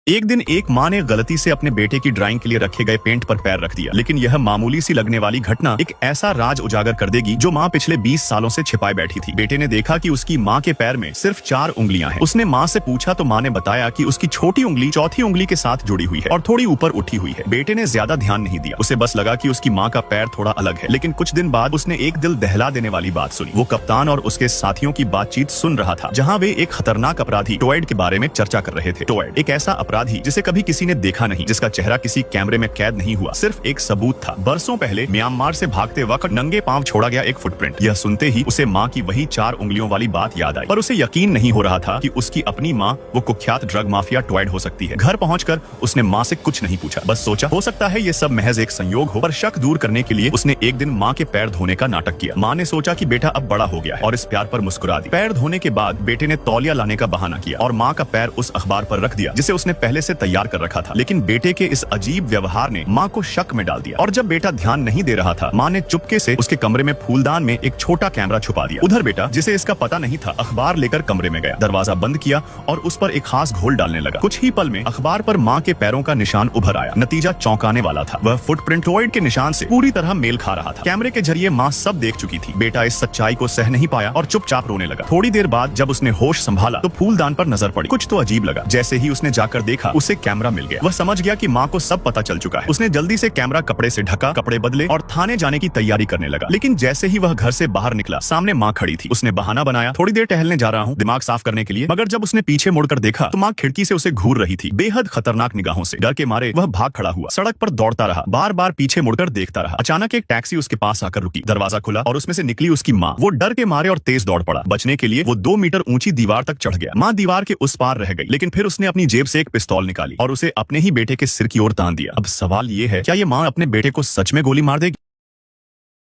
एक दिन एक माँ ने गलती से अपने बेटे की ड्राइंग के लिए रखे गए पेंट पर पैर रख दिया, लेकिन यह मामूली सी लगने वाली घटना एक ऐसा राज उजागर कर देगी जो माँ पिछले 20 सालों से छिपाए बैठी थी। बेटे ने देखा कि उसकी माँ के पैर में सिर्फ 4 उंगलियां हैं। उसने माँ से पूछा तो माँ ने बताया कि उसकी छोटी उंगली चौथी उंगली के साथ जुड़ी हुई है और थोड़ी ऊपर उठी हुई है। बेटे ने ज्यादा ध्यान नहीं दिया, उसे बस लगा कि उसकी माँ का पैर थोड़ा अलग है। लेकिन कुछ दिन बाद उसने एक दिल दहला देने वाली बात सुनी। वो कप्तान और उसके साथियों की बातचीत सुन रहा था, जहाँ वे एक खतरनाक अपराधी टोएड के बारे में चर्चा कर रहे थे। टोएड एक ऐसा अपराधी जिसे कभी किसी ने देखा नहीं, जिसका चेहरा किसी कैमरे में कैद नहीं हुआ, सिर्फ एक सबूत था। बरसों पहले म्यांमार से भागते वक्त नंगे पांव छोड़ा गया एक फुटप्रिंट। यह सुनते ही उसे माँ की वही 4 उंगलियों वाली बात याद आई, पर उसे यकीन नहीं हो रहा था कि उसकी अपनी माँ वो कुख्यात ड्रग माफिया टोएड हो सकती है। घर पहुंचकर उसने माँ से कुछ नहीं पूछा, बस सोचा हो सकता है ये सब महज एक संयोग हो। पर शक दूर करने के लिए उसने एक दिन माँ के पैर धोने का नाटक किया। माँ ने सोचा कि बेटा अब बड़ा हो गया है और इस प्यार पर मुस्कुरा दी। पैर धोने के बाद बेटे ने तौलिया लाने का बहाना किया और माँ का पैर उस अखबार पर रख दिया जिसे उसने पहले से तैयार कर रखा था। लेकिन बेटे के इस अजीब व्यवहार ने माँ को शक में डाल दिया और जब बेटा ध्यान नहीं दे रहा था, माँ ने चुपके से उसके कमरे में फूलदान में एक छोटा कैमरा छुपा दिया। उधर बेटा, जिसे इसका पता नहीं था, अखबार लेकर कमरे में गया, दरवाजा बंद किया और उस पर एक खास घोल डालने लगा। कुछ ही पल में अखबार पर माँ के पैरों का निशान उभर आया। नतीजा चौंकाने वाला था। वह फुटप्रिंट टोएड के निशान से पूरी तरह मेल खा रहा था। कैमरे के जरिए माँ सब देख चुकी थी। बेटा इस सच्चाई को सह नहीं पाया और चुपचाप रोने लगा। थोड़ी देर बाद जब उसने होश संभाला तो फूलदान पर नजर पड़ी। कुछ तो अजीब लगा। जैसे ही उसने जाकर देखा, उसे कैमरा मिल गया। वह समझ गया कि माँ को सब पता चल चुका है। उसने जल्दी से कैमरा कपड़े से ढका, कपड़े बदले और थाने जाने की तैयारी करने लगा। लेकिन जैसे ही वह घर से बाहर निकला, सामने माँ खड़ी थी। उसने बहाना बनाया, थोड़ी देर टहलने जा रहा हूँ, दिमाग साफ करने के लिए। मगर जब उसने पीछे मुड़कर देखा तो माँ खिड़की से उसे घूर रही थी, बेहद खतरनाक निगाहों से। डर के मारे वह भाग खड़ा हुआ, सड़क पर दौड़ता रहा, बार बार पीछे मुड़कर देखता रहा। अचानक एक टैक्सी उसके पास आकर रुकी। दरवाजा खुला और उसमें से निकली उसकी माँ। वो डर के मारे और तेज दौड़ पड़ा। बचने के लिए वो 2 मीटर ऊंची दीवार तक चढ़ गया। माँ दीवार के उस पार रह गई, लेकिन फिर उसने अपनी जेब से एक पिस्तौल निकाली और उसे अपने ही बेटे के सिर की ओर तान दिया। अब सवाल ये है, क्या ये माँ अपने बेटे को सच में गोली मार देगी?